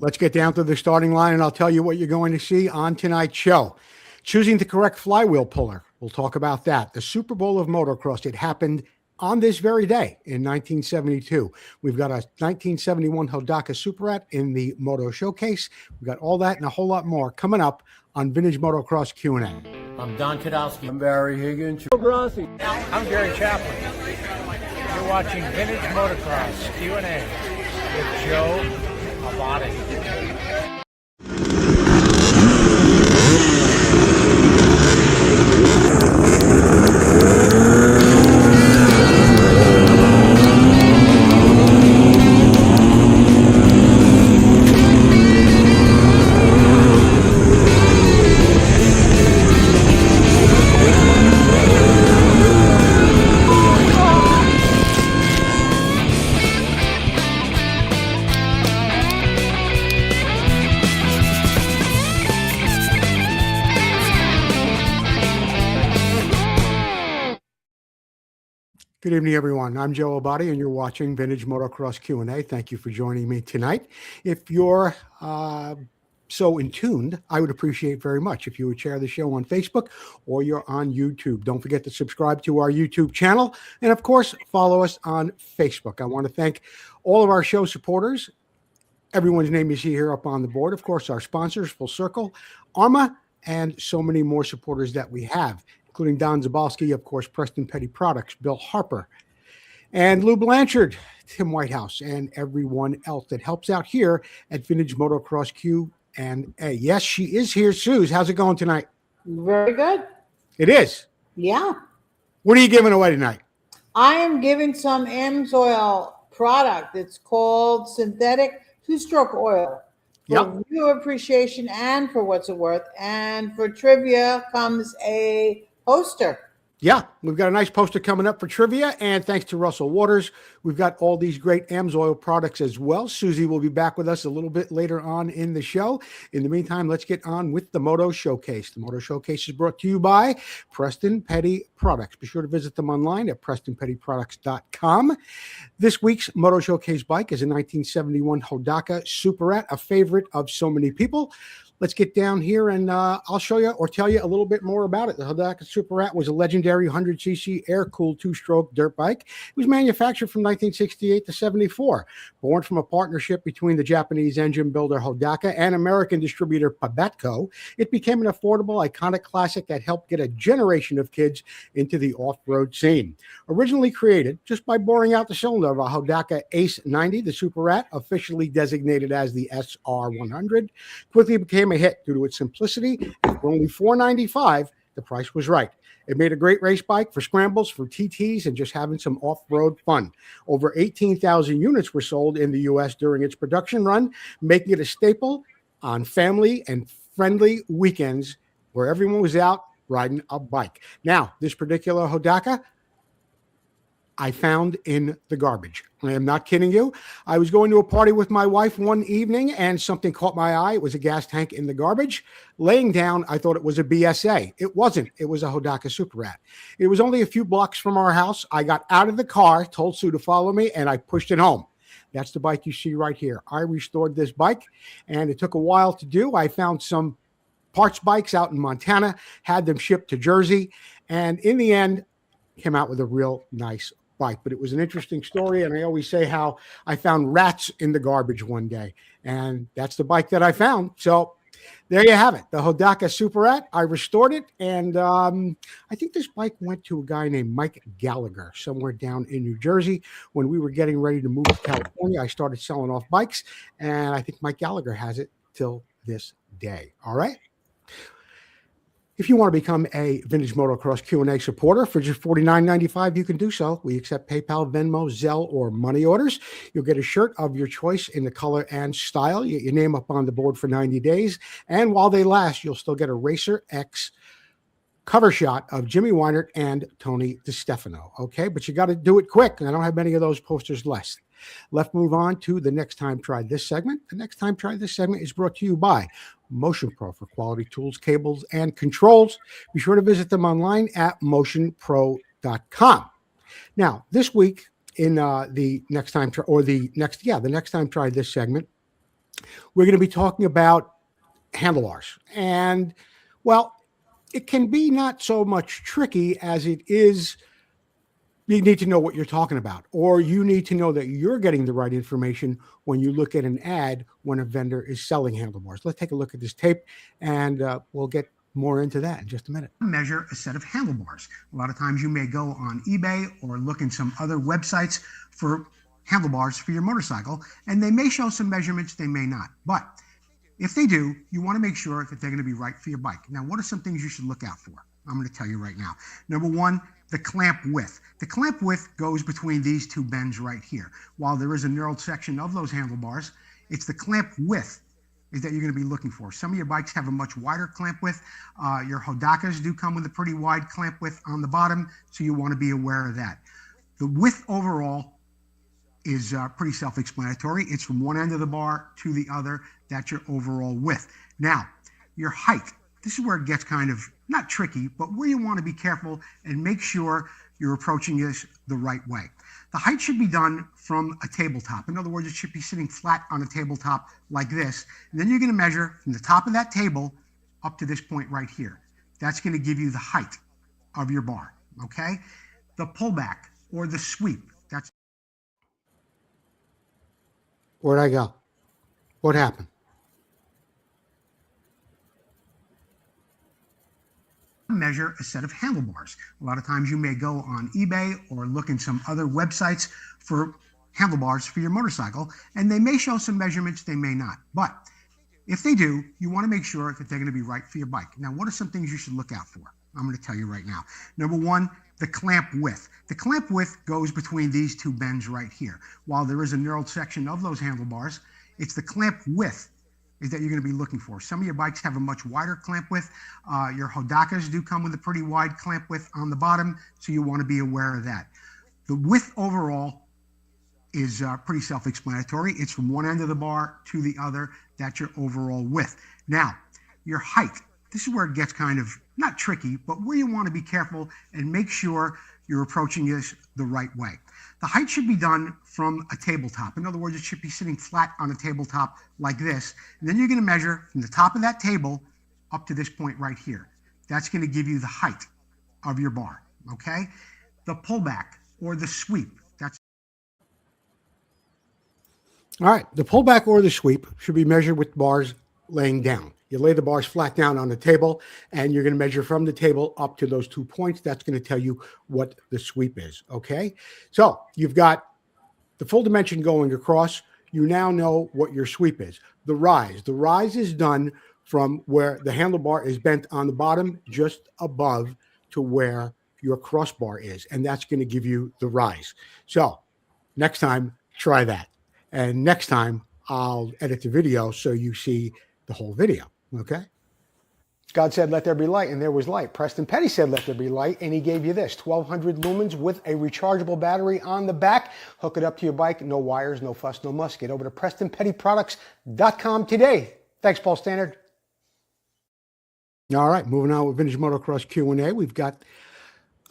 Let's get down to the starting line, and I'll tell you what you're going to see on tonight's show. Choosing the correct flywheel puller. We'll talk about that. The Super Bowl of motocross. It happened on this very day in 1972. We've got a 1971 Hodaka Superette in the Moto Showcase. We've got all that and a whole lot more coming up on Vintage Motocross Q&A. I'm Don Kadowski. I'm Barry Higgins. Grossi. I'm Gary Chaplin. You're watching Vintage Motocross Q&A with Joe Abbate. Good evening, everyone. I'm Joe Abbate, and you're watching Vintage Motocross Q&A. Thank you for joining me tonight. If you're so in tuned, I would appreciate very much if you would share the show on Facebook or you're on YouTube. Don't forget to subscribe to our YouTube channel, and of course, follow us on Facebook. I want to thank all of our show supporters. Everyone's name you see here up on the board. Of course, our sponsors, Full Circle, Arma, and so many more supporters that we have, including Don Zabalski, of course, Preston Petty Products, Bill Harper, and Lou Blanchard, Tim Whitehouse, and everyone else that helps out here at Vintage Motocross Q&A. Yes, she is here. Suze, how's it going tonight? Very good. It is? Yeah. What are you giving away tonight? I am giving some AMSOIL product. It's called Synthetic Two-Stroke Oil. For viewer appreciation and for what's it worth. And for trivia comes a poster. Yeah, we've got a nice poster coming up for trivia, and thanks to Russell Waters, we've got all these great AMSOIL products as well. Susie will be back with us a little bit later on in the show. In the meantime, let's get on with the Moto Showcase. The Moto Showcase is brought to you by Preston Petty Products. Be sure to visit them online at PrestonPettyProducts.com. This week's Moto Showcase bike is a 1971 Hodaka Superette, a favorite of so many people. Let's get down here and I'll show you or tell you a little bit more about it. The Hodaka Superette was a legendary 100cc air-cooled two-stroke dirt bike. It was manufactured from 1968 to 74. Born from a partnership between the Japanese engine builder Hodaka and American distributor Pabatco, it became an affordable, iconic classic that helped get a generation of kids into the off-road scene. Originally created just by boring out the cylinder of a Hodaka Ace 90, the Superette, officially designated as the SR100, quickly became a hit due to its simplicity. For only $495, the price was right. It made a great race bike for scrambles, for TTs, and just having some off-road fun. Over 18,000 units were sold in the U.S. during its production run, making it a staple on family and friendly weekends where everyone was out riding a bike. Now, this particular Hodaka, I found in the garbage. I am not kidding you. I was going to a party with my wife one evening and something caught my eye. It was a gas tank in the garbage. Laying down, I thought it was a BSA. It wasn't. It was a Hodaka Superette. It was only a few blocks from our house. I got out of the car, told Sue to follow me, and I pushed it home. That's the bike you see right here. I restored this bike, and it took a while to do. I found some parts bikes out in Montana, had them shipped to Jersey, and in the end, came out with a real nice bike. But it was an interesting story, and I always say how I found rats in the garbage one day, and that's the bike that I found. So there you have it, the Hodaka Superette. I restored it, and I think this bike went to a guy named Mike Gallagher somewhere down in New Jersey. When we were getting ready to move to California, I started selling off bikes, and I think Mike Gallagher has it till this day. All right. If you want to become a Vintage Motocross Q&A supporter for just $49.95, you can do so. We accept PayPal, Venmo, Zelle, or money orders. You'll get a shirt of your choice in the color and style. You get your name up on the board for 90 days. And while they last, you'll still get a Racer X cover shot of Jimmy Weinert and Tony DiStefano. Okay, but you got to do it quick. I don't have many of those posters left. Let's move on to the Next Time Try This segment. The Next Time Try This segment is brought to you by Motion Pro for quality tools, cables, and controls. Be sure to visit them online at motionpro.com. Now, this week in the Next Time Try, or the Next Time Try This segment, We're going to be talking about handlebars. And, well, it can be not so much tricky as it is you need to know what you're talking about, or you need to know that you're getting the right information when you look at an ad when a vendor is selling handlebars. Let's take a look at this tape, and we'll get more into that in just a minute. Measure a set of handlebars. A lot of times you may go on eBay or look in some other websites for handlebars for your motorcycle, and they may show some measurements, they may not. But if they do, you want to make sure that they're going to be right for your bike. Now, what are some things you should look out for? I'm going to tell you right now. Number one, the clamp width. The clamp width goes between these two bends right here. While there is a knurled section of those handlebars, it's the clamp width that you're going to be looking for. Some of your bikes have a much wider clamp width. Your Hodakas do come with a pretty wide clamp width on the bottom, so you want to be aware of that. The width overall is pretty self-explanatory. It's from one end of the bar to the other. That's your overall width. Now, your height. This is where it gets kind of not tricky, but where you want to be careful and make sure you're approaching this the right way. The height should be done from a tabletop. In other words, it should be sitting flat on a tabletop like this. And then you're going to measure from the top of that table up to this point right here. That's going to give you the height of your bar, okay? The pullback or the sweep, that's... Where'd I go? What happened? Measure a set of handlebars. A lot of times you may go on eBay or look in some other websites for handlebars for your motorcycle, and they may show some measurements, they may not. But if they do, you want to make sure that they're going to be right for your bike. Now, what are some things you should look out for? I'm going to tell you right now. Number one, the clamp width. The clamp width goes between these two bends right here. While there is a knurled section of those handlebars, it's the clamp width that you're going to be looking for. Some of your bikes have a much wider clamp width. Your Hodakas do come with a pretty wide clamp width on the bottom, so you want to be aware of that. The width overall is pretty self-explanatory. It's from one end of the bar to the other. That's your overall width. Now, your height. This is where it gets kind of not tricky, but where you want to be careful and make sure you're approaching this the right way. The height should be done from a tabletop. In other words, it should be sitting flat on a tabletop like this. And then you're going to measure from the top of that table up to this point right here. That's going to give you the height of your bar, okay? The pullback or the sweep, that's... All right, the pullback or the sweep should be measured with bars laying down. You lay the bars flat down on the table, and you're going to measure from the table up to those 2 points. That's going to tell you what the sweep is, okay? So you've got the full dimension going across. You now know what your sweep is. The rise is done from where the handlebar is bent on the bottom just above to where your crossbar is, and that's going to give you the rise. So next time, try that. And next time, I'll edit the video so you see the whole video. Okay. God said, let there be light, and there was light. Preston Petty said, let there be light, and he gave you this 1200 lumens with a rechargeable battery on the back. Hook it up to your bike. No wires, no fuss, no muss. Get over to PrestonPettyProducts.com today. Thanks, Paul Stannard. All right, moving on with Vintage Motocross Q&A. We've got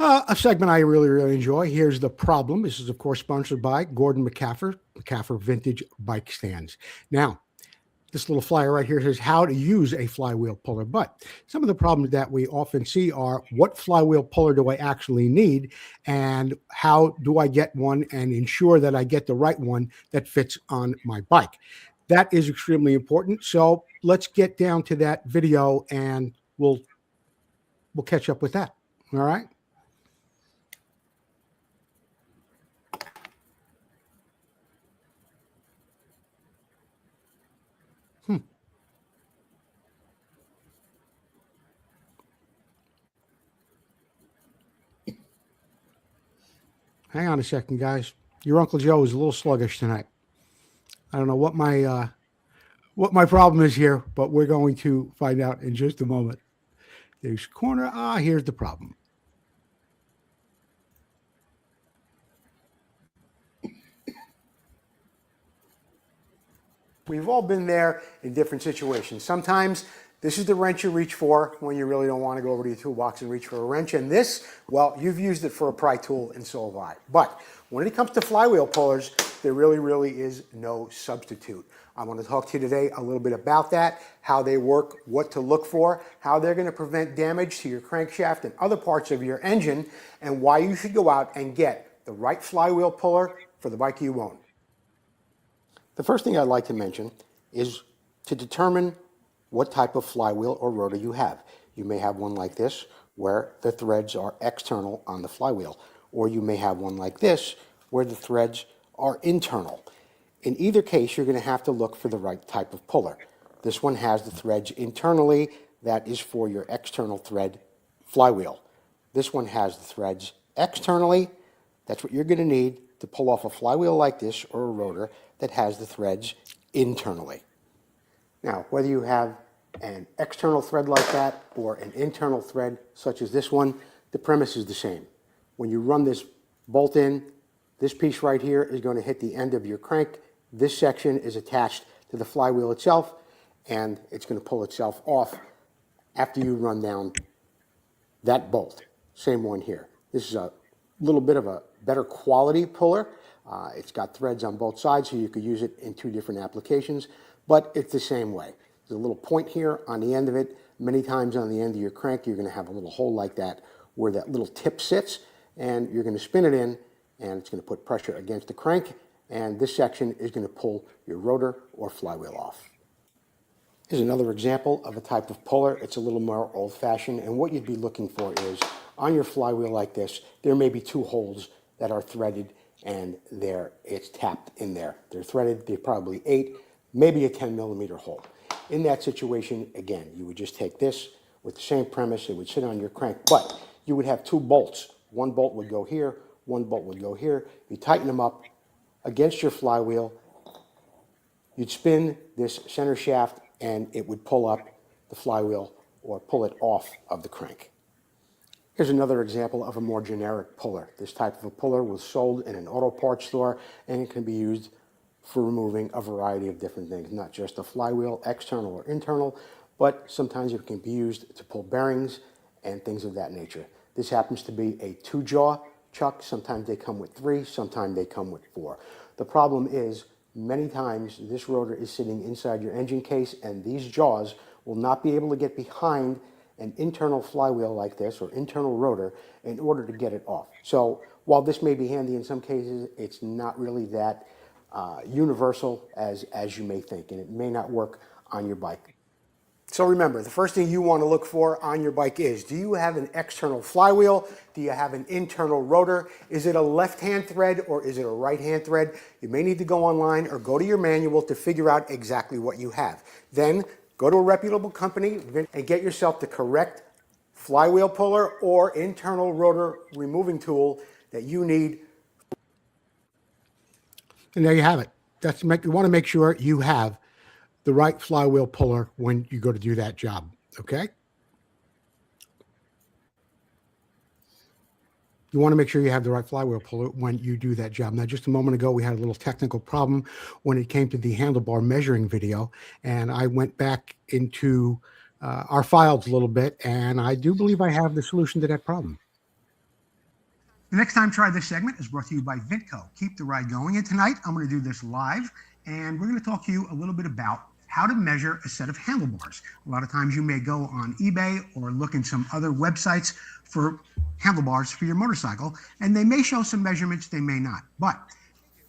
a segment I really enjoy. Here's the problem. This is, of course, sponsored by Gordon McCaffer Vintage Bike Stands. Now, this little flyer right here says how to use a flywheel puller. But some of the problems that we often see are, what flywheel puller do I actually need? And how do I get one and ensure that I get the right one that fits on my bike? That is extremely important. So let's get down to that video, and we'll catch up with that. All right. Hang on a second, guys. Your Uncle Joe is a little sluggish tonight. I don't know what my problem is here, but we're going to find out in just a moment. There's corner. Here's the problem. We've all been there in different situations. Sometimes this is the wrench you reach for when you really don't want to go over to your toolbox and reach for a wrench. And this, well, you've used it for a pry tool, and so have I. But when it comes to flywheel pullers, there really is no substitute. I want to talk to you today a little bit about that, how they work, what to look for, how they're going to prevent damage to your crankshaft and other parts of your engine, and why you should go out and get the right flywheel puller for the bike you own. The first thing I'd like to mention is to determine what type of flywheel or rotor you have. You may have one like this where the threads are external on the flywheel, or you may have one like this where the threads are internal. In either case, you're going to have to look for the right type of puller. This one has the threads internally. That is for your external thread flywheel. This one has the threads externally. That's what you're going to need to pull off a flywheel like this or a rotor that has the threads internally. Now, whether you have an external thread like that or an internal thread such as this one, the premise is the same. When you run this bolt in, this piece right here is going to hit the end of your crank. This section is attached to the flywheel itself, and it's going to pull itself off after you run down that bolt. Same one here. This is a little bit of a better quality puller. It's got threads on both sides, so you could use it in two different applications, but it's the same way. There's a little point here on the end of it. Many times on the end of your crank, you're going to have a little hole like that where that little tip sits, and you're going to spin it in, and it's going to put pressure against the crank, and this section is going to pull your rotor or flywheel off. Here's another example of a type of puller. It's a little more old-fashioned, and what you'd be looking for is on your flywheel like this, there may be two holes that are threaded, and it's tapped in there. They're threaded, they're probably 8, maybe a 10mm hole. In that situation, again, you would just take this with the same premise. It would sit on your crank, but you would have two bolts. One bolt would go here, one bolt would go here. You tighten them up against your flywheel. You'd spin this center shaft, and it would pull up the flywheel or pull it off of the crank. Here's another example of a more generic puller. This type of a puller was sold in an auto parts store, and it can be used for removing a variety of different things, not just a flywheel, external or internal, but sometimes it can be used to pull bearings and things of that nature. This happens to be a 2-jaw chuck. Sometimes they come with 3, sometimes they come with 4. The problem is many times this rotor is sitting inside your engine case, and these jaws will not be able to get behind an internal flywheel like this or internal rotor in order to get it off. So while this may be handy in some cases, it's not really that universal as you may think, and it may not work on your bike. So remember, the first thing you want to look for on your bike is, do you have an external flywheel? Do you have an internal rotor? Is it a left-hand thread or is it a right-hand thread? You may need to go online or go to your manual to figure out exactly what you have. Then go to a reputable company and get yourself the correct flywheel puller or internal rotor removing tool that you need. And there you have it. You want to make sure you have the right flywheel puller when you go to do that job, okay? You want to make sure you have the right flywheel puller when you do that job. Now, just a moment ago, we had a little technical problem when it came to the handlebar measuring video, and I went back into our files a little bit, and I do believe I have the solution to that problem. The next time Try This segment is brought to you by Vintco. Keep the ride going. And tonight, I'm going to do this live, and we're going to talk to you a little bit about how to measure a set of handlebars. A lot of times you may go on eBay or look in some other websites for handlebars for your motorcycle, and they may show some measurements, they may not. But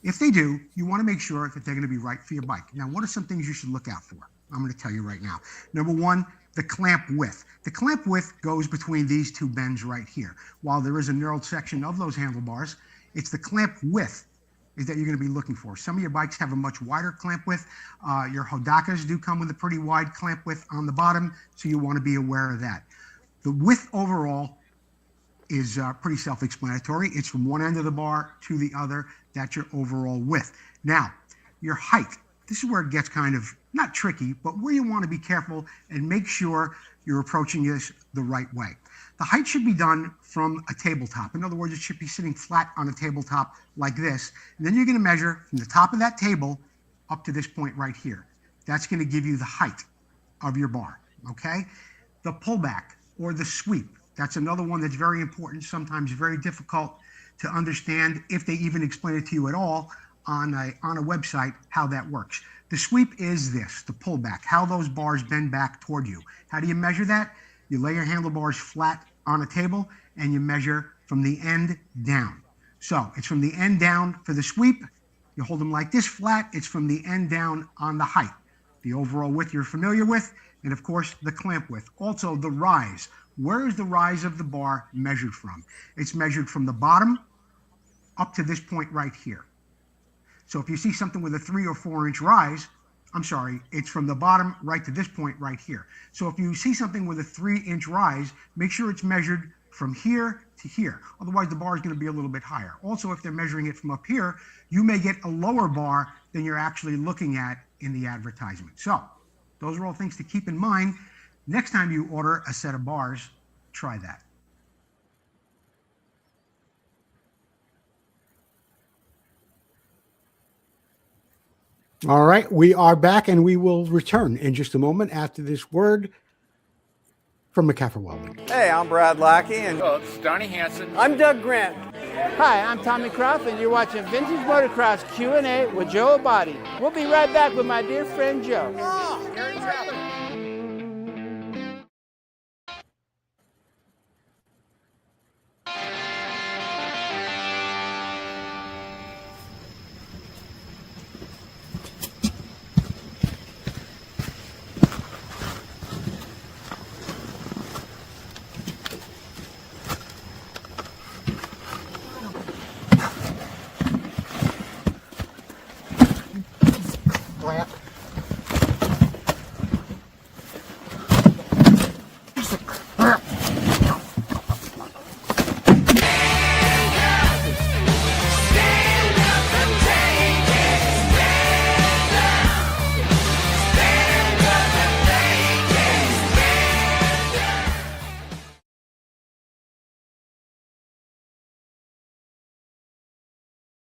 if they do, you want to make sure that they're going to be right for your bike. Now, what are some things you should look out for? I'm going to tell you right now. Number one, the clamp width. The clamp width goes between these two bends right here. While there is a knurled section of those handlebars, it's the clamp width is that you're going to be looking for. Some of your bikes have a much wider clamp width. Your Hodakas do come with a pretty wide clamp width on the bottom, so you want to be aware of that. The width overall is pretty self-explanatory. It's from one end of the bar to the other. That's your overall width. Now, your height. This is where it gets kind of not tricky, but where you want to be careful and make sure you're approaching this the right way. The height should be done from a tabletop. In other words, it should be sitting flat on a tabletop like this. And then you're going to measure from the top of that table up to this point right here. That's going to give you the height of your bar, okay? The pullback or the sweep, that's another one that's very important, sometimes very difficult to understand if they even explain it to you at all. on a website how that works. The sweep is this, the pullback, how those bars bend back toward you. How do you measure that? You lay your handlebars flat on a table and you measure from the end down. So it's from the end down for the sweep. You hold them like this flat. It's from the end down on the height. The overall width you're familiar with, and of course the clamp width. Also the rise. Where is the rise of the bar measured from? It's measured from the bottom up to this point right here. So if you see something with a 3 or 4 inch rise, I'm sorry, it's from the bottom right to this point right here. So if you see something with a 3-inch rise, make sure it's measured from here to here. Otherwise the bar is going to be a little bit higher. Also, if they're measuring it from up here, you may get a lower bar than you're actually looking at in the advertisement. So those are all things to keep in mind. Next time you order a set of bars, try that. All right, we are back, and we will return in just a moment after this word from McCaffer Welding. Hey, I'm Brad Lackey, and It's Donnie Hanson. I'm Doug Grant. Hi, I'm Tommy Croft, and you're watching Vintage Motocross Q&A with Joe Abbate. We'll be right back with my dear friend Joe.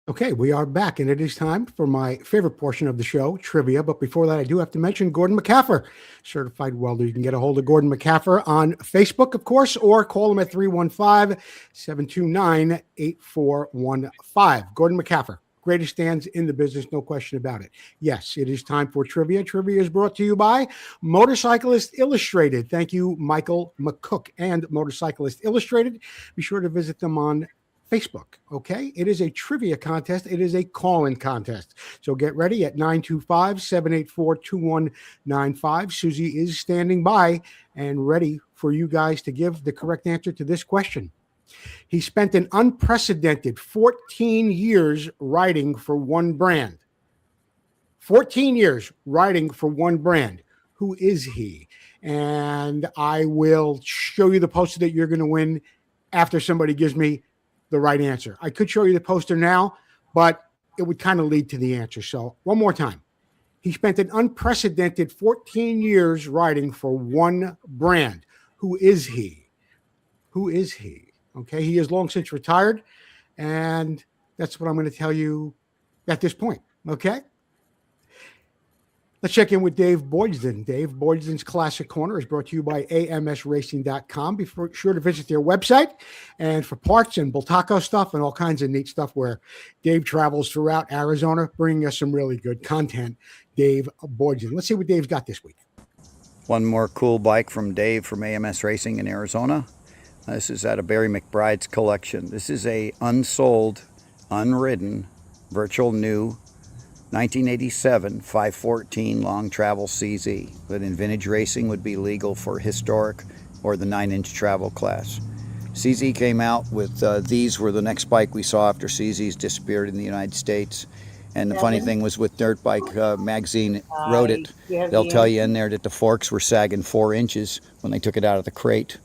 Okay, we are back, and it is time for my favorite portion of the show, trivia. But before that, I do have to mention Gordon McCaffer, certified welder. You can get a hold of Gordon McCaffer on Facebook, of course, or call him at 315-729-8415. Gordon McCaffer, greatest stands in the business, no question about it. Yes, it is time for trivia. Trivia is brought to you by Motorcyclist Illustrated. Thank you, Michael McCook and Motorcyclist Illustrated. Be sure to visit them on Facebook, okay? It is a trivia contest. It is a call-in contest. So get ready at 925-784-2195. Susie is standing by and ready for you guys to give the correct answer to this question. He spent an unprecedented 14 years writing for one brand. 14 years writing for one brand. Who is he? And I will show you the poster that you're going to win after somebody gives me the right answer. I could show you the poster now, but it would kind of lead to the answer. So one more time. He spent an unprecedented 14 years writing for one brand. Who is he? Who is he? Okay, he is long since retired, and that's what I'm going to tell you at this point. Okay? Let's check in with Dave Boydston. Dave Boydston's Classic Corner is brought to you by amsracing.com. Be sure to visit their website, and for parts and Bultaco stuff and all kinds of neat stuff where Dave travels throughout Arizona, bringing us some really good content. Dave Boydston. Let's see what Dave's got this week. One more cool bike from Dave from AMS Racing in Arizona. This is out of Barry McBride's collection. This is a unsold, unridden, virtual new 1987 514 long travel CZ that in vintage racing would be legal for historic or the 9-inch travel class. CZ came out with these were the next bike we saw after CZ's disappeared in the United States. And the funny thing was with Dirt Bike Magazine wrote it, they'll tell you in there that the forks were sagging 4 inches when they took it out of the crate.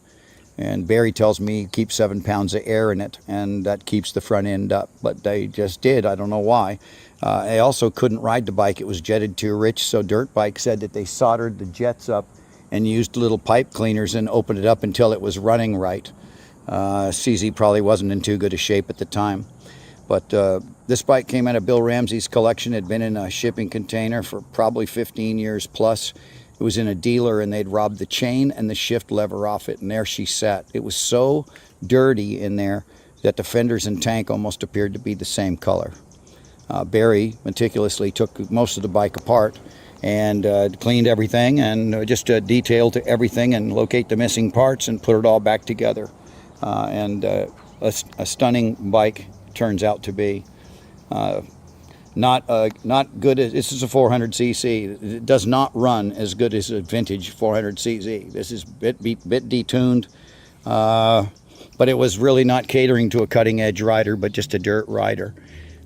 And Barry tells me keep 7 pounds of air in it, and that keeps the front end up. But they just did. I don't know why. I also couldn't ride the bike. It was jetted too rich, so Dirt Bike said that they soldered the jets up and used little pipe cleaners and opened it up until it was running right. CZ probably wasn't in too good a shape at the time. But this bike came out of Bill Ramsey's collection. It had been in a shipping container for probably 15 years plus. It was in a dealer, and they'd robbed the chain and the shift lever off it, and there she sat. It was so dirty in there that the fenders and tank almost appeared to be the same color. Barry meticulously took most of the bike apart and cleaned everything and just detailed to everything and locate the missing parts and put it all back together. A stunning bike turns out to be. Not good as this is a 400cc. It does not run as good as a vintage 400cc. This is bit detuned, but it was really not catering to a cutting edge rider, but just a dirt rider.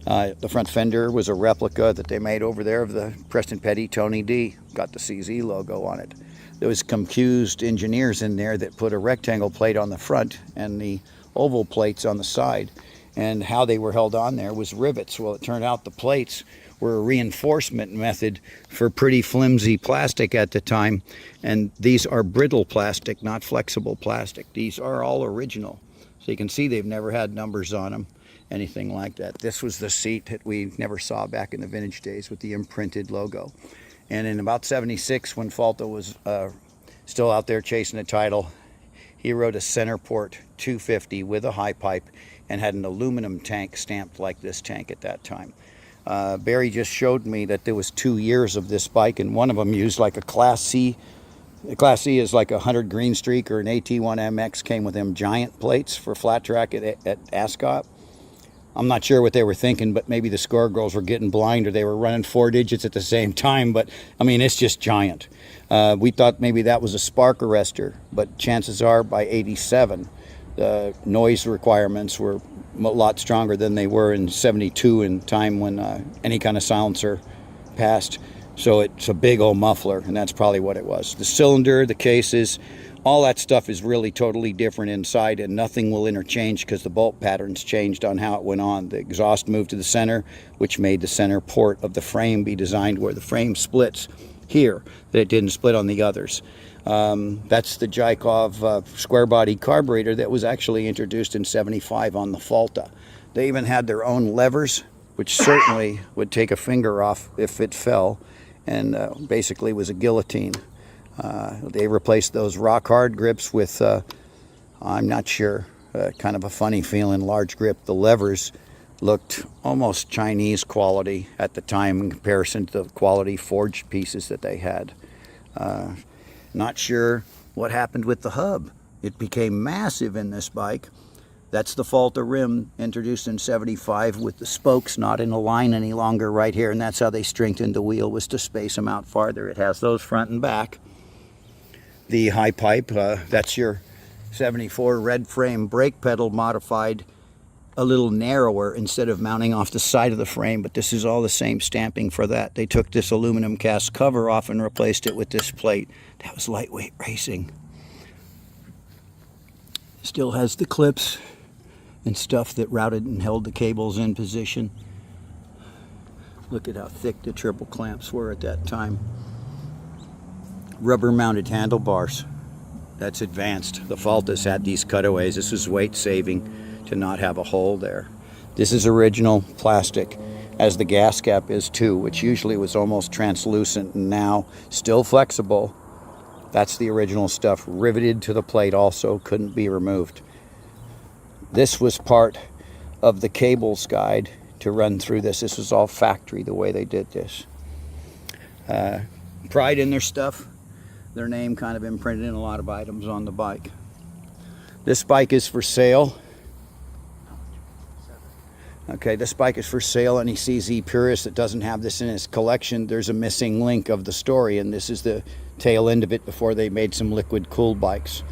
The front fender was a replica that they made over there of the Preston Petty Tony D. Got the CZ logo on it. There was confused engineers in there that put a rectangle plate on the front and the oval plates on the side. And how they were held on there was rivets. Well, it turned out the plates were a reinforcement method for pretty flimsy plastic at the time. And these are brittle plastic, not flexible plastic. These are all original. So you can see they've never had numbers on them, anything like that. This was the seat that we never saw back in the vintage days with the imprinted logo. And in about 76, when Falta was still out there chasing the title, he rode a Centerport 250 with a high pipe and had an aluminum tank stamped like this tank at that time. Barry just showed me that there was 2 years of this bike, and one of them used like a Class C. The Class C is like a 100 Green Streak or an AT1MX, came with them giant plates for flat track at Ascot. I'm not sure what they were thinking, but maybe the score girls were getting blind or they were running 4 digits at the same time. But I mean, it's just giant. We thought maybe that was a spark arrestor, but chances are by 87, the noise requirements were a lot stronger than they were in 72 in time when any kind of silencer passed. So it's a big old muffler, and that's probably what it was. The cylinder, the cases, all that stuff is really totally different inside, and nothing will interchange because the bolt patterns changed on how it went on. The exhaust moved to the center, which made the center port of the frame be designed where the frame splits here, that it didn't split on the others. That's the Jaikov square body carburetor that was actually introduced in 75 on the Falta. They even had their own levers, which certainly would take a finger off if it fell, and basically was a guillotine. They replaced those rock hard grips with, I'm not sure, kind of a funny feeling large grip. The levers looked almost Chinese quality at the time in comparison to the quality forged pieces that they had. Not sure what happened with the hub. It became massive in this bike. That's the Falta rim introduced in 75 with the spokes not in a line any longer right here, and that's how they strengthened the wheel, was to space them out farther. It has those front and back. The high pipe, that's your 74 red frame brake pedal modified a little narrower instead of mounting off the side of the frame, but this is all the same stamping for that. They took this aluminum cast cover off and replaced it with this plate. That was lightweight racing. Still has the clips and stuff that routed and held the cables in position. Look at how thick the triple clamps were at that time. Rubber mounted handlebars. That's advanced. The Faltas had these cutaways. This was weight saving to not have a hole there. This is original plastic, as the gas cap is too, which usually was almost translucent and now still flexible. That's the original stuff, riveted to the plate also, couldn't be removed. This was part of the cables guide to run through this. This was all factory, the way they did this. Pride in their stuff. Their name kind of imprinted in a lot of items on the bike. This bike is for sale. Okay, this bike is for sale. Any CZ purist that doesn't have this in his collection, there's a missing link of the story, and this is the tail end of it before they made some liquid cooled bikes.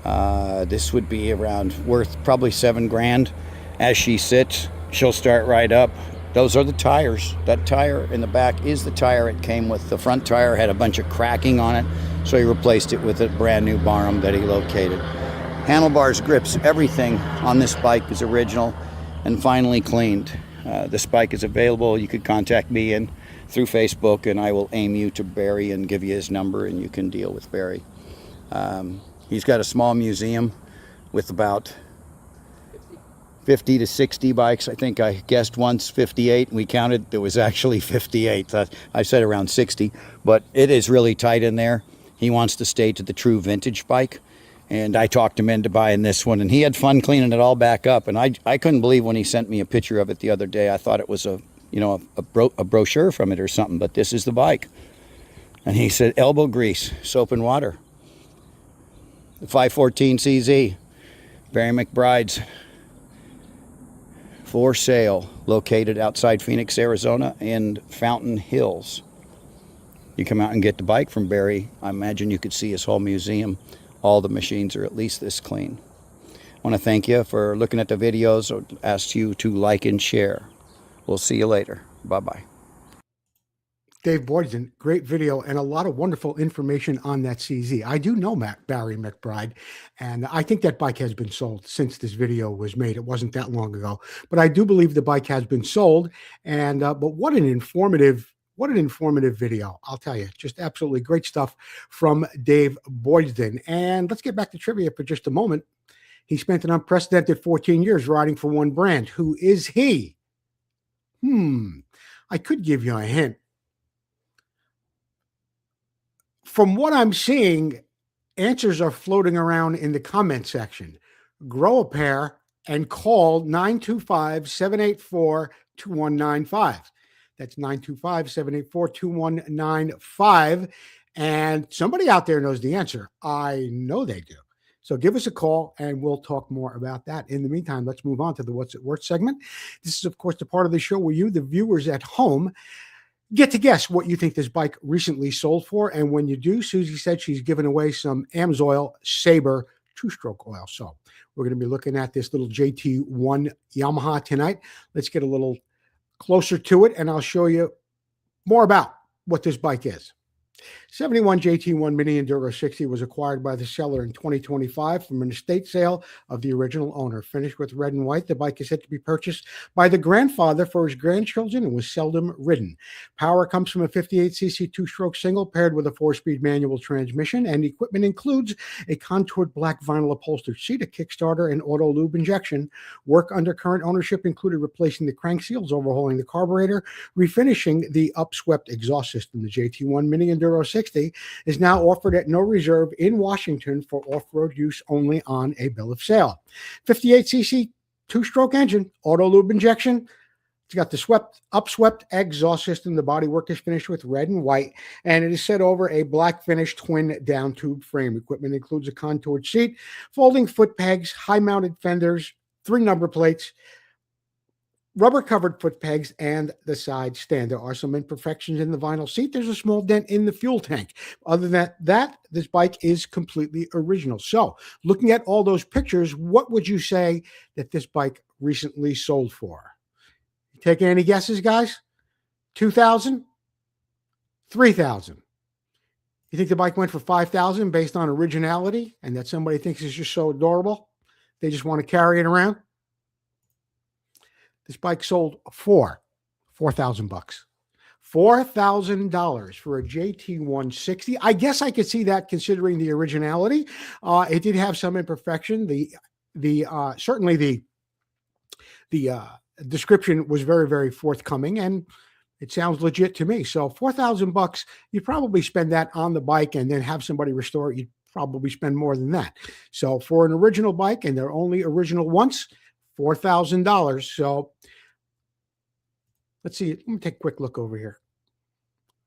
This would be around worth probably $7,000. As she sits, she'll start right up. Those are the tires. That tire in the back is the tire it came with. The front tire had a bunch of cracking on it, so he replaced it with a brand new Barham that he located. Handlebars, grips, everything on this bike is original and finally cleaned. This bike is available. You could contact me through Facebook, and I will aim you to Barry and give you his number, and you can deal with Barry. He's got a small museum with about 50 to 60 bikes. I think I guessed once 58, and we counted. There was actually 58. I said around 60, but it is really tight in there. He wants to stay to the true vintage bike, and I talked him into buying this one, and he had fun cleaning it all back up. And I couldn't believe when he sent me a picture of it the other day. I thought it was a you know, a brochure from it or something, but this is the bike. And he said, elbow grease, soap and water. The 514 CZ, Barry McBride's, for sale, located outside Phoenix, Arizona and Fountain Hills. You come out and get the bike from Barry, I imagine you could see his whole museum. All the machines are at least this clean. I want to thank you for looking at the videos. I ask you to like and share. We'll see you later. Bye-bye. Dave Boyden, great video and a lot of wonderful information on that CZ. I do know Barry McBride, and I think that bike has been sold since this video was made. It wasn't that long ago, but I do believe the bike has been sold. And but what an informative video. I'll tell you, just absolutely great stuff from Dave Boyden. And let's get back to trivia for just a moment. He spent an unprecedented 14 years riding for one brand. Who is he? I could give you a hint. From what I'm seeing, answers are floating around in the comment section. Grow a pair and call 925-784-2195. That's 925-784-2195. And somebody out there knows the answer. I know they do. So give us a call and we'll talk more about that. In the meantime, let's move on to the What's It Worth segment. This is, of course, the part of the show where you, the viewers at home, get to guess what you think this bike recently sold for. And when you do, Susie said she's giving away some AMSOIL Sabre two-stroke oil. So we're going to be looking at this little JT1 Yamaha tonight. Let's get a little closer to it, and I'll show you more about what this bike is. 71 JT1 Mini Enduro 60 was acquired by the seller in 2025 from an estate sale of the original owner. Finished with red and white, the bike is said to be purchased by the grandfather for his grandchildren and was seldom ridden. Power comes from a 58cc two-stroke single paired with a 4-speed manual transmission, and equipment includes a contoured black vinyl upholstered seat, a Kickstarter, and auto lube injection. Work under current ownership included replacing the crank seals, overhauling the carburetor, refinishing the upswept exhaust system. The JT1 Mini Enduro 60 is now offered at no reserve in Washington for off-road use only on a bill of sale. 58cc two-stroke engine, auto lube injection. It's got the upswept exhaust system. The bodywork is finished with red and white, and it is set over a black finish twin down tube frame. Equipment includes a contoured seat, folding foot pegs, high-mounted fenders, 3 number plates, rubber-covered foot pegs, and the side stand. There are some imperfections in the vinyl seat. There's a small dent in the fuel tank. Other than that, this bike is completely original. So, looking at all those pictures, what would you say that this bike recently sold for? You taking any guesses, guys? $2,000? $3,000? You think the bike went for $5,000 based on originality and that somebody thinks it's just so adorable? They just want to carry it around? This bike sold for $4,000. $4,000 for a JT160. I guess I could see that considering the originality. It did have some imperfection. Certainly the description was very, very forthcoming, and it sounds legit to me. So $4,000, you'd probably spend that on the bike and then have somebody restore it. You'd probably spend more than that. So for an original bike, and they're only original once, $4,000. So let's see. Let me take a quick look over here.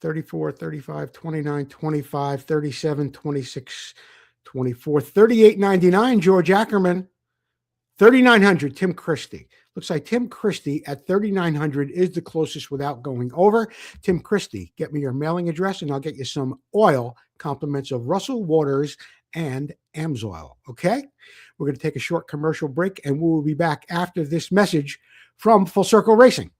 34, 35, 29, 25, 37, 26, 24, 38.99. George Ackerman. 3,900. Tim Christie. Looks like Tim Christie at 3,900 is the closest without going over. Tim Christie, get me your mailing address and I'll get you some oil, compliments of Russell Waters and AMSOIL. Okay? We're going to take a short commercial break and we will be back after this message from Full Circle Racing.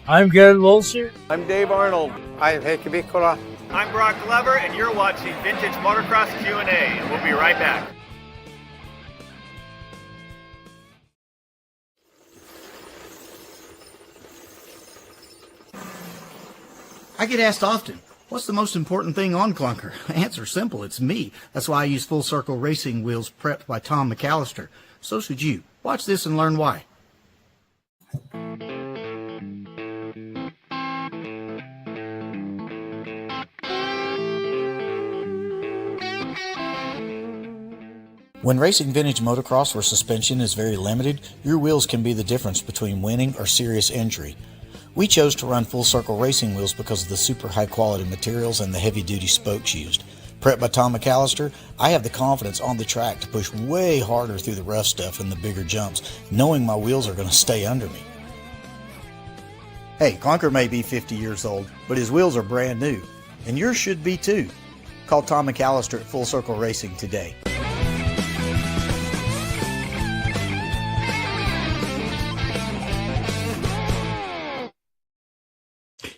I'm Garrett Wolser. I'm Dave Arnold. I'm Heikki Mikkola. I'm Brock Glover, and you're watching Vintage Motocross Q&A, and we'll be right back. I get asked often, what's the most important thing on Clunker? Answer simple, it's me. That's why I use Full Circle Racing wheels prepped by Tom McAllister. So should you. Watch this and learn why. When racing vintage motocross where suspension is very limited, your wheels can be the difference between winning or serious injury. We chose to run full circle racing wheels because of the super high quality materials and the heavy duty spokes used. Prepped by Tom McAllister, I have the confidence on the track to push way harder through the rough stuff and the bigger jumps, knowing my wheels are going to stay under me. Hey, Clunker may be 50 years old, but his wheels are brand new, and yours should be too. Call Tom McAllister at Full Circle Racing today.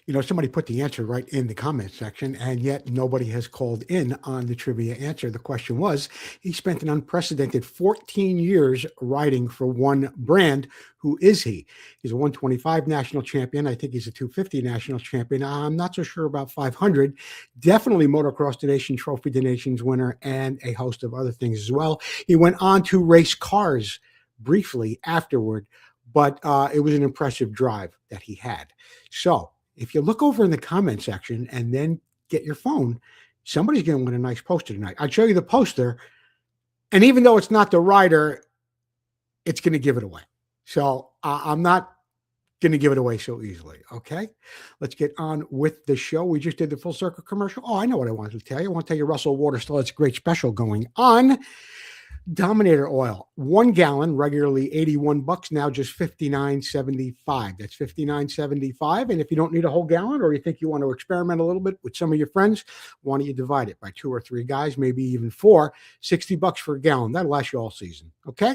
You know, somebody put the answer right in the comment section, and yet nobody has called in on the trivia answer. The question was, he spent an unprecedented 14 years riding for one brand. Who is he? He's a 125 national champion. I think he's a 250 national champion. I'm not so sure about 500. Definitely Motocross the Nation, Trophy the Nations winner, and a host of other things as well. He went on to race cars briefly afterward, but it was an impressive drive that he had. So, if you look over in the comment section and then get your phone, somebody's going to win a nice poster tonight. I'll show you the poster. And even though it's not the rider, it's going to give it away. So I'm not going to give it away so easily. Okay. Let's get on with the show. We just did the Full Circle commercial. Oh, I know what I wanted to tell you. I want to tell you Russell Waters still has a great special going on. Dominator oil, 1 gallon, regularly $81, now just $59.75. That's $59.75. And if you don't need a whole gallon, or you think you want to experiment a little bit with some of your friends, why don't you divide it by 2 or 3 guys, maybe even 4, $60 for a gallon. That'll last you all season. Okay.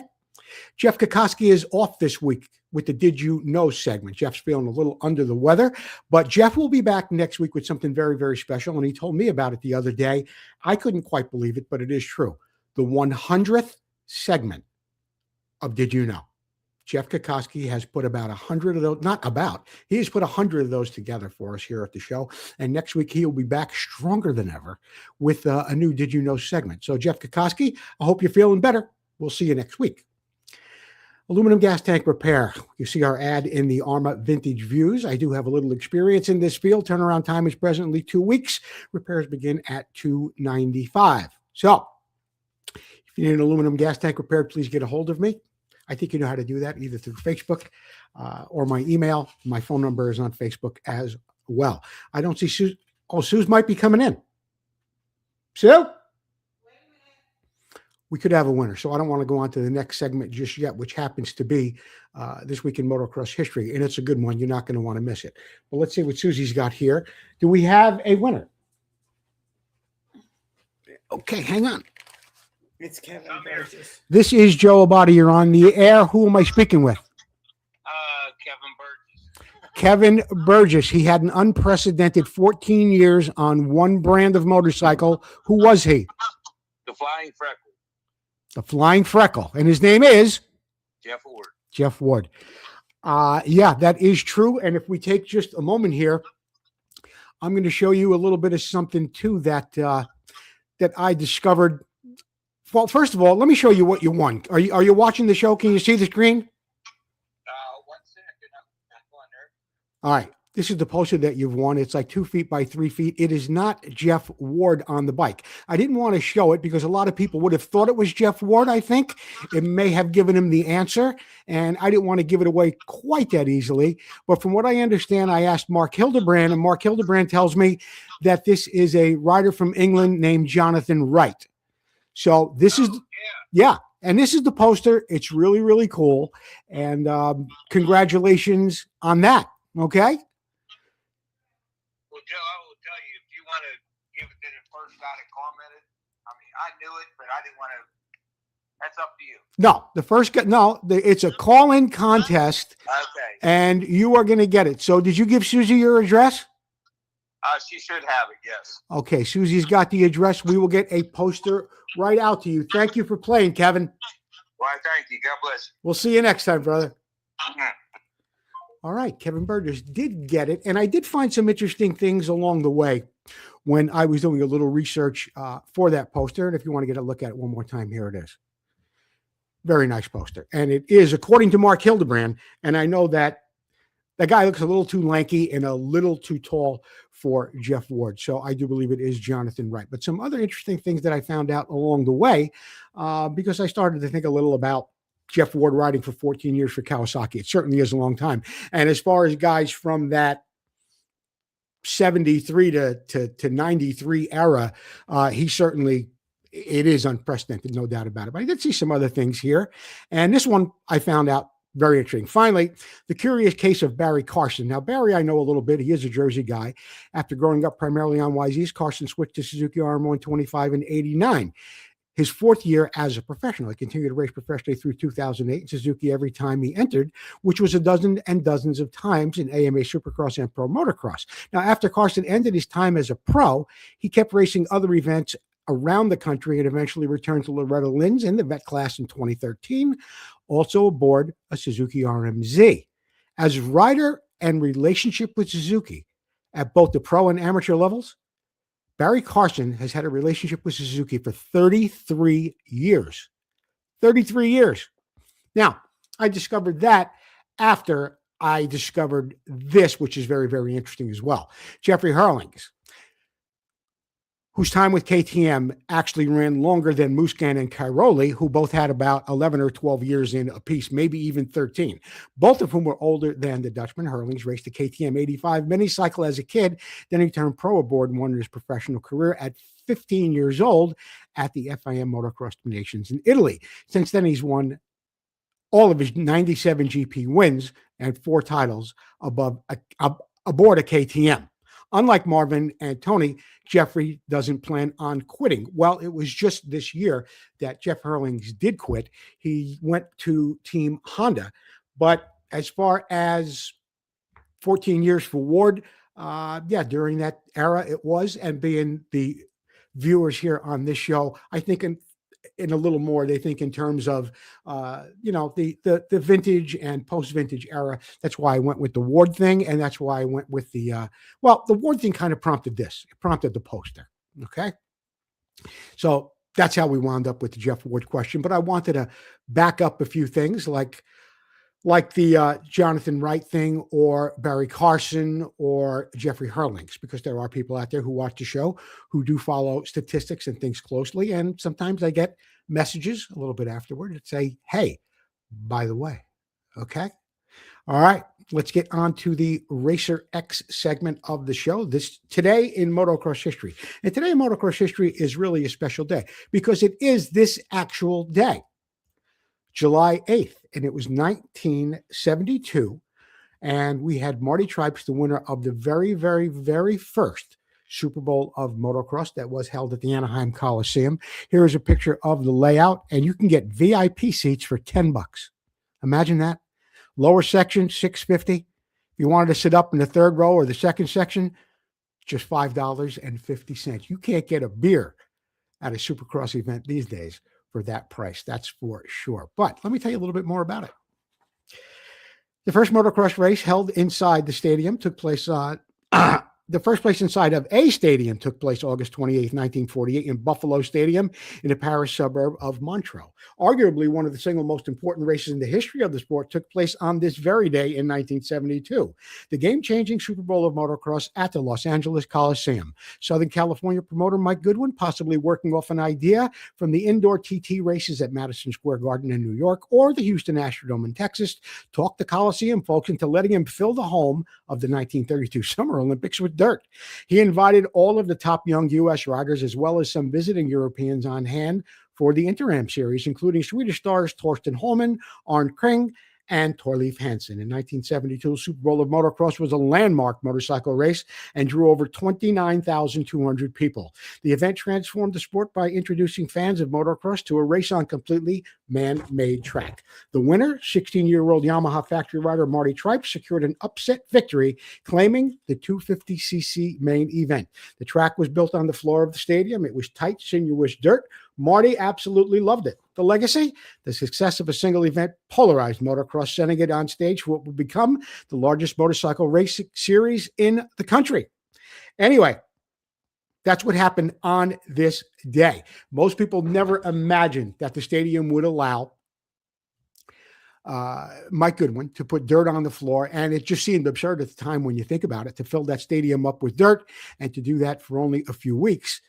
Jeff Kokoski is off this week with the Did You Know segment. Jeff's feeling a little under the weather, but Jeff will be back next week with something very, very special. And he told me about it the other day. I couldn't quite believe it, but it is true. The 100th segment of Did You Know? Jeff Kokoski has put about 100 of those, not about, he has put 100 of those together for us here at the show. And next week, he will be back stronger than ever with a new Did You Know segment. So Jeff Kokoski, I hope you're feeling better. We'll see you next week. Aluminum gas tank repair. You see our ad in the ARMA Vintage Views. I do have a little experience in this field. Turnaround time is presently 2 weeks. Repairs begin at $295. So, if you need an aluminum gas tank repaired, please get a hold of me. I think you know how to do that either through Facebook or my email. My phone number is on Facebook as well. I don't see Sue. Oh, Sue's might be coming in. Sue? We could have a winner. So I don't want to go on to the next segment just yet, which happens to be This Week in Motocross History. And it's a good one. You're not going to want to miss it. But let's see what Susie's got here. Do we have a winner? Okay, hang on. It's Kevin Burgess. This is Joe Abbate. You're on the air. Who am I speaking with? Kevin Burgess. Kevin Burgess. He had an unprecedented 14 years on one brand of motorcycle. Who was he? The Flying Freckle. The Flying Freckle. And his name is? Jeff Ward. Jeff Ward. Yeah, that is true. And if we take just a moment here, I'm going to show you a little bit of something too that I discovered. Well, first of all, let me show you what you won. Are you watching the show? Can you see the screen? 1 second. I'm on there. All right. This is the poster that you've won. It's like 2 feet by 3 feet. It is not Jeff Ward on the bike. I didn't want to show it because a lot of people would have thought it was Jeff Ward, I think. It may have given him the answer, and I didn't want to give it away quite that easily. But from what I understand, I asked Mark Hildebrand, and Mark Hildebrand tells me that this is a rider from England named Jonathan Wright. So this is, yeah. And this is the poster. It's really, really cool. And congratulations on that. Okay. Well, Joe, I will tell you, if you want to give it to the first guy that commented, I mean, I knew it, but I didn't want to. That's up to you. No, the first guy, no, it's a call-in contest. Okay. And you are going to get it. So did you give Susie your address? She should have it, yes. Okay, Susie's got the address. We will get a poster right out to you. Thank you for playing, Kevin. Well, thank you. God bless We'll see you next time, brother. you. All right, Kevin Burgess did get it. And I did find some interesting things along the way when I was doing a little research for that poster. And if you want to get a look at it one more time, here it is. Very nice poster. And it is, according to Mark Hildebrand, and I know that that guy looks a little too lanky and a little too tall for Jeff Ward. So I do believe it is Jonathan Wright. But some other interesting things that I found out along the way, because I started to think a little about Jeff Ward riding for 14 years for Kawasaki. It certainly is a long time. And as far as guys from that 73 to 93 era, he certainly, it is unprecedented, no doubt about it. But I did see some other things here. And this one I found out very interesting. Finally, the curious case of Barry Carson. Now, Barry, I know a little bit. He is a Jersey guy. After growing up primarily on YZs, Carson switched to Suzuki RM125 in 89. His fourth year as a professional. He continued to race professionally through 2008 in Suzuki every time he entered, which was a dozen and dozens of times in AMA Supercross and Pro Motocross. Now, after Carson ended his time as a pro, he kept racing other events around the country and eventually returned to Loretta Lynn's in the vet class in 2013, also aboard a Suzuki RMZ. As rider and relationship with Suzuki at both the pro and amateur levels, Barry Carson has had a relationship with Suzuki for 33 years. 33 years. Now, I discovered that after I discovered this, which is very, very interesting as well. Jeffrey Hurlings, whose time with KTM actually ran longer than Muscan and Cairoli, who both had about 11 or 12 years in a piece, maybe even 13. Both of whom were older than the Dutchman. Hurlings raced the KTM 85 mini-cycle as a kid, then he turned pro aboard and won his professional career at 15 years old at the FIM Motocross Nations in Italy. Since then, he's won all of his 97 GP wins and 4 titles aboard a KTM. Unlike Marvin and Tony, Jeffrey doesn't plan on quitting. Well, it was just this year that Jeff Hurlings did quit. He went to Team Honda. But as far as 14 years for Ward, during that era it was. And being the viewers here on this show, I think in a little more, they think in terms of, the vintage and post-vintage era. That's why I went with the Ward thing. And that's why I went with the Ward thing kind of prompted this. It prompted the poster. Okay. So that's how we wound up with the Jeff Ward question. But I wanted to back up a few things like the Jonathan Wright thing or Barry Carson or Jeffrey Hurlings, because there are people out there who watch the show who do follow statistics and things closely. And sometimes I get messages a little bit afterward that say, hey, by the way, okay. All right, let's get on to the Racer X segment of the show. This today in motocross history. And today in motocross history is really a special day because it is this actual day. July 8th, and it was 1972, and we had Marty Tripes, the winner of the very, very, very first Super Bowl of motocross that was held at the Anaheim Coliseum. Here is a picture of the layout, and you can get VIP seats for $10. Imagine that. Lower section, $6.50. If you wanted to sit up in the third row or the second section, just $5.50. You can't get a beer at a Supercross event these days for that price. That's for sure. But let me tell you a little bit more about it. The first motocross race held inside the stadium took place the first place inside of a stadium took place August 28, 1948 in Buffalo Stadium in the Paris suburb of Montreux. Arguably one of the single most important races in the history of the sport took place on this very day in 1972. The game-changing Super Bowl of motocross at the Los Angeles Coliseum. Southern California promoter Mike Goodwin, possibly working off an idea from the indoor TT races at Madison Square Garden in New York or the Houston Astrodome in Texas, talked the Coliseum folks into letting him fill the home of the 1932 Summer Olympics with dirt. He invited all of the top young U.S. riders as well as some visiting Europeans on hand for the Interam Series, including Swedish stars Torsten Holman, Arne Kring, and Torleif Hansen. In 1972, Super Bowl of Motocross was a landmark motorcycle race and drew over 29,200 people. The event transformed the sport by introducing fans of motocross to a race on completely man-made track. The winner, 16-year-old Yamaha factory rider Marty Tripes, secured an upset victory, claiming the 250cc main event. The track was built on the floor of the stadium. It was tight, sinuous dirt. Marty absolutely loved it. The legacy, the success of a single event polarized motocross, sending it on stage for what would become the largest motorcycle racing series in the country. Anyway, that's what happened on this day. Most people never imagined that the stadium would allow Mike Goodwin to put dirt on the floor. And it just seemed absurd at the time when you think about it, to fill that stadium up with dirt and to do that for only a few weeks.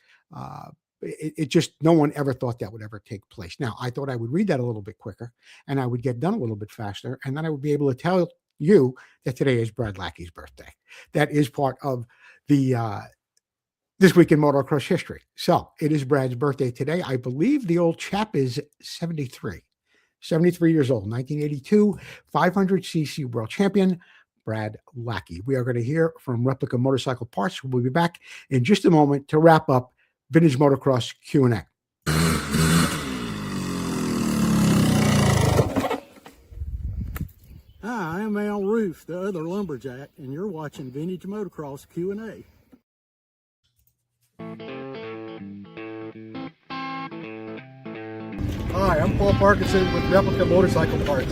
It just, no one ever thought that would ever take place. Now, I thought I would read that a little bit quicker and I would get done a little bit faster. And then I would be able to tell you that today is Brad Lackey's birthday. That is part of the This Week in Motocross history. So it is Brad's birthday today. I believe the old chap is 73 years old, 1982, 500cc world champion, Brad Lackey. We are going to hear from Replica Motorcycle Parts. We'll be back in just a moment to wrap up Vintage Motocross Q&A. Hi, I'm Al Roof, the other lumberjack, and you're watching Vintage Motocross Q&A. Hi, I'm Paul Parkinson with Replica Motorcycle Parts.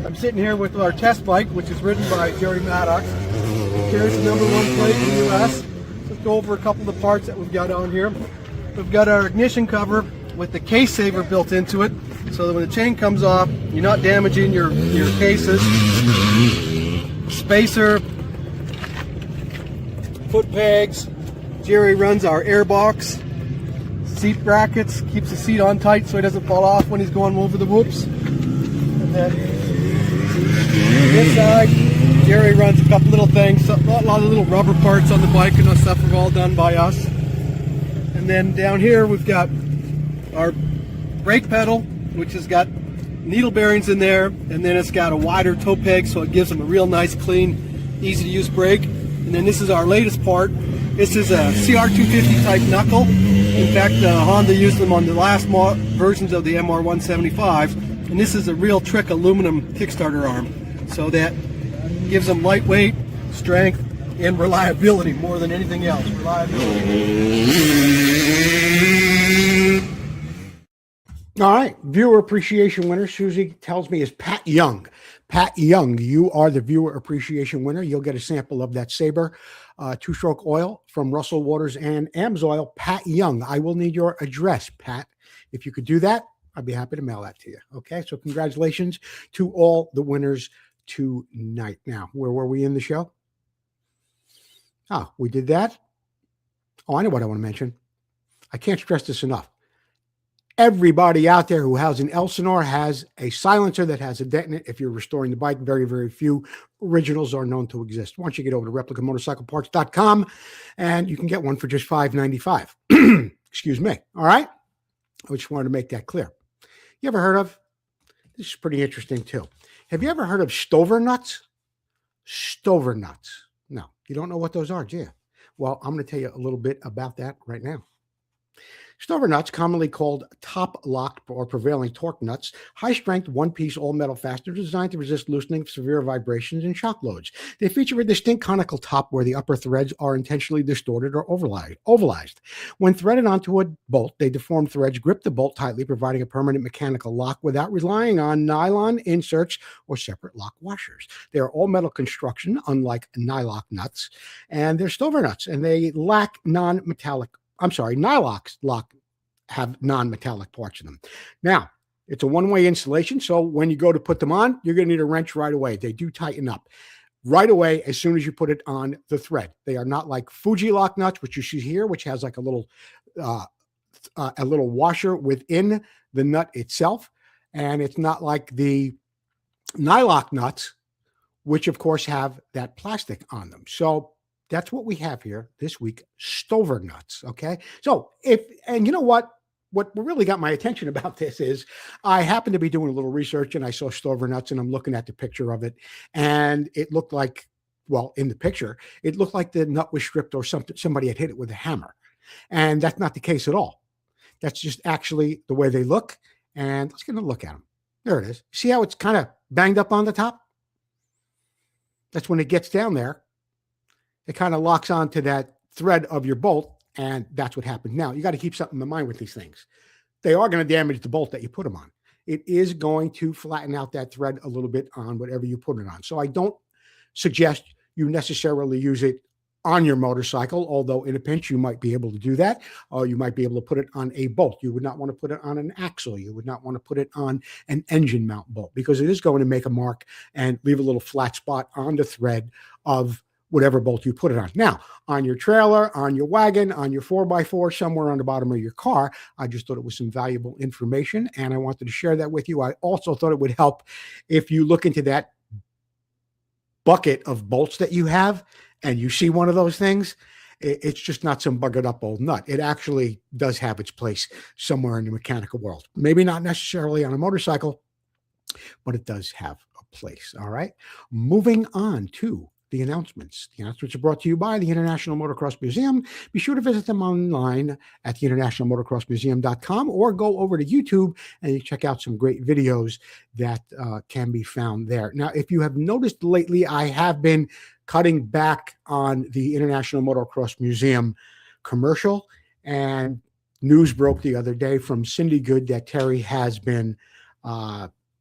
I'm sitting here with our test bike, which is ridden by Jerry Maddox. Carries the #1 plate in the U.S. Let's go over a couple of the parts that we've got on here. We've got our ignition cover with the case saver built into it, so that when the chain comes off, you're not damaging your cases. Spacer, foot pegs. Jerry runs our air box. Seat brackets, keeps the seat on tight so he doesn't fall off when he's going over the whoops. And then this side, Jerry runs a couple little things, a lot of little rubber parts on the bike and stuff are all done by us. And then down here we've got our brake pedal, which has got needle bearings in there, and then it's got a wider toe peg so it gives them a real nice, clean, easy to use brake. And then this is our latest part. This is a CR250 type knuckle. In fact, Honda used them on the last versions of the MR175, and this is a real trick aluminum Kickstarter arm. So that gives them lightweight, strength, and reliability more than anything else. All right, viewer appreciation winner, Susie tells me, is Pat Young. Pat Young, you are the viewer appreciation winner. You'll get a sample of that Sabre two-stroke oil from Russell Waters and AMSOIL. Pat Young, I will need your address, Pat. If you could do that, I'd be happy to mail that to you. Okay, so congratulations to all the winners tonight. Now, where were we in the show? Oh, we did that. Oh, I know what I want to mention. I can't stress this enough. Everybody out there who has an Elsinore has a silencer that has a dent in it. If you're restoring the bike, very, very few originals are known to exist. Why don't you get over to replicamotorcycleparts.com and you can get one for just $5.95. Excuse me. All right. I just wanted to make that clear. You ever heard of, this is pretty interesting too. Have you ever heard of Stover nuts? Stover nuts. No, you don't know what those are, do you? Well, I'm going to tell you a little bit about that right now. Stover nuts, commonly called top-locked or prevailing torque nuts, high-strength, one-piece all-metal fasteners designed to resist loosening of severe vibrations and shock loads. They feature a distinct conical top where the upper threads are intentionally distorted or ovalized. When threaded onto a bolt, they deformed threads grip the bolt tightly, providing a permanent mechanical lock without relying on nylon inserts or separate lock washers. They are all-metal construction, unlike nylock nuts, and they're Stover nuts, and they lack Nylock have non-metallic parts in them. Now, it's a one-way installation, so when you go to put them on, you're going to need a wrench right away. They do tighten up right away as soon as you put it on the thread. They are not like Fuji lock nuts, which you see here, which has like a little washer within the nut itself, and it's not like the Nylock nuts, which of course have that plastic on them. So that's what we have here this week, Stover nuts, okay? So and you know what really got my attention about this is I happened to be doing a little research and I saw Stover nuts and I'm looking at the picture of it and it looked like, well, in the picture, it looked like the nut was stripped or somebody had hit it with a hammer. And that's not the case at all. That's just actually the way they look. And let's get a look at them. There it is. See how it's kind of banged up on the top? That's when it gets down there. It kind of locks onto that thread of your bolt, and that's what happens. Now, you got to keep something in mind with these things. They are going to damage the bolt that you put them on. It is going to flatten out that thread a little bit on whatever you put it on. So I don't suggest you necessarily use it on your motorcycle, although in a pinch you might be able to do that, or you might be able to put it on a bolt. You would not want to put it on an axle. You would not want to put it on an engine mount bolt, because it is going to make a mark and leave a little flat spot on the thread of whatever bolt you put it on. Now, on your trailer, on your wagon, on your 4x4, somewhere on the bottom of your car, I just thought it was some valuable information, and I wanted to share that with you. I also thought it would help if you look into that bucket of bolts that you have and you see one of those things. It's just not some buggered up old nut. It actually does have its place somewhere in the mechanical world. Maybe not necessarily on a motorcycle, but it does have a place. All right. Moving on to the announcements. The announcements are brought to you by the International Motocross Museum. Be sure to visit them online at the internationalmotocrossmuseum.com, or go over to YouTube and you check out some great videos that can be found there. Now, if you have noticed lately, I have been cutting back on the International Motocross Museum commercial, and news broke the other day from Cindy Good that Terry has been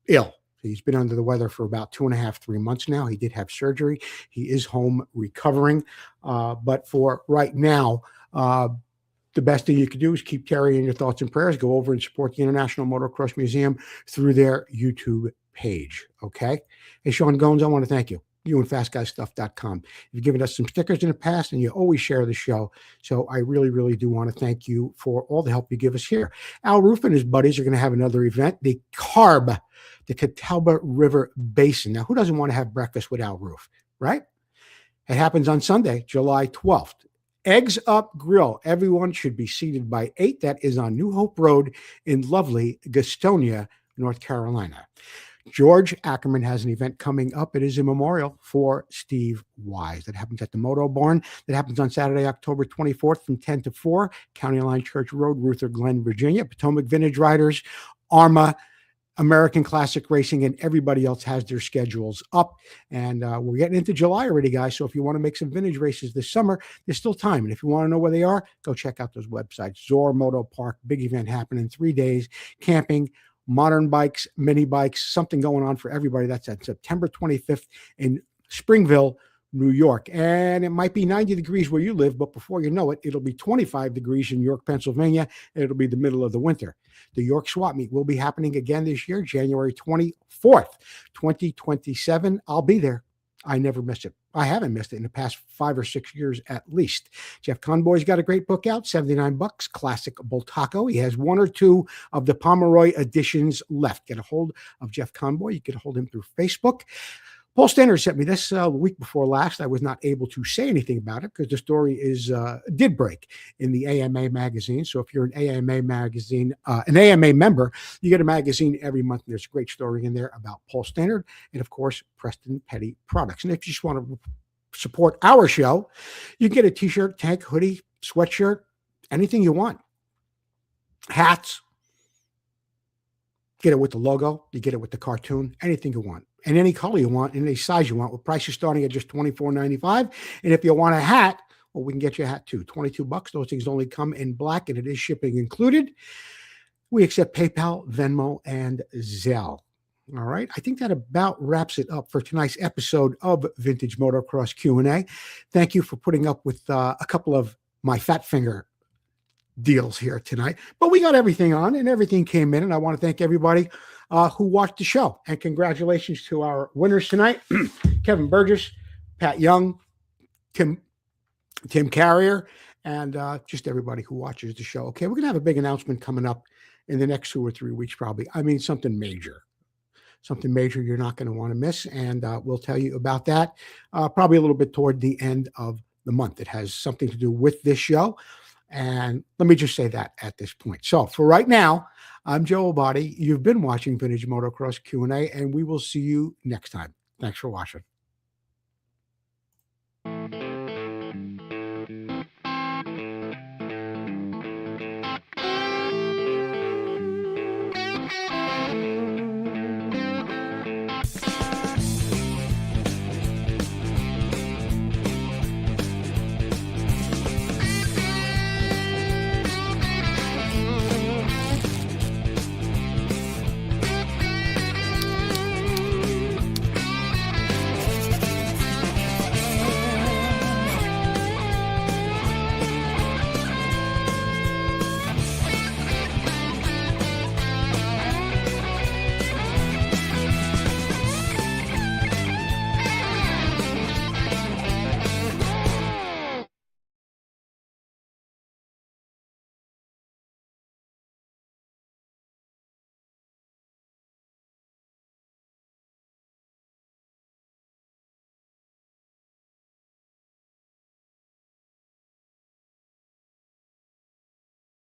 ill. He's been under the weather for about 2.5, 3 months now. He did have surgery. He is home recovering. But for right now, the best thing you could do is keep Terry in your thoughts and prayers. Go over and support the International Motocross Museum through their YouTube page. Okay. Hey, Sean Goins, I want to thank you. You and FastGuyStuff.com. You've given us some stickers in the past, and you always share the show. So I really, really do want to thank you for all the help you give us here. Al Roof and his buddies are going to have another event, the CARB, the Catawba River Basin. Now, who doesn't want to have breakfast with Al Roof, right? It happens on Sunday, July 12th. Eggs Up Grill. Everyone should be seated by 8. That is on New Hope Road in lovely Gastonia, North Carolina. George Ackerman has an event coming up. It is a memorial for Steve Wise. That happens at the Moto Barn. That happens on Saturday, October 24th from 10 to 4, County Line Church Road, Ruther Glen, Virginia. Potomac Vintage Riders, ARMA, American Classic Racing, and everybody else has their schedules up. And we're getting into July already, guys. So if you want to make some vintage races this summer, there's still time. And if you want to know where they are, go check out those websites. Zor Moto Park, big event happening 3 days, camping, modern bikes, mini bikes, something going on for everybody. That's at September 25th in Springville, New York. And it might be 90 degrees where you live, but before you know it, it'll be 25 degrees in York, Pennsylvania, and it'll be the middle of the winter. The York Swap Meet will be happening again this year, January 24th, 2027. I'll be there. I never miss it. I haven't missed it in the past 5 or 6 years at least. Jeff Conboy's got a great book out, $79, Classic Bultaco. He has 1 or 2 of the Pomeroy editions left. Get a hold of Jeff Conboy. You can hold him through Facebook. Paul Stanner sent me this a week before last. I was not able to say anything about it because the story did break in the AMA magazine. So if you're an AMA magazine, an AMA member, you get a magazine every month. And there's a great story in there about Paul Stanner and, of course, Preston Petty Products. And if you just want to support our show, you can get a T-shirt, tank, hoodie, sweatshirt, anything you want. Hats. Get it with the logo. You get it with the cartoon. Anything you want. And any color you want, and any size you want, with prices starting at just $24.95. And if you want a hat, well, we can get you a hat too. $22. Those things only come in black, and it is shipping included. We accept PayPal, Venmo, and Zelle. All right. I think that about wraps it up for tonight's episode of Vintage Motocross Q&A. Thank you for putting up with a couple of my fat finger deals here tonight, but we got everything on and everything came in. And I want to thank everybody who watched the show, and congratulations to our winners tonight. Kevin Burgess, Pat Young, Tim Carrier, and just everybody who watches the show. Okay. We're going to have a big announcement coming up in the next 2 or 3 weeks, probably. I mean, something major you're not going to want to miss. And we'll tell you about that probably a little bit toward the end of the month. It has something to do with this show. And let me just say that at this point. So for right now, I'm Joe Abbate. You've been watching Vintage Motocross Q&A, and we will see you next time. Thanks for watching.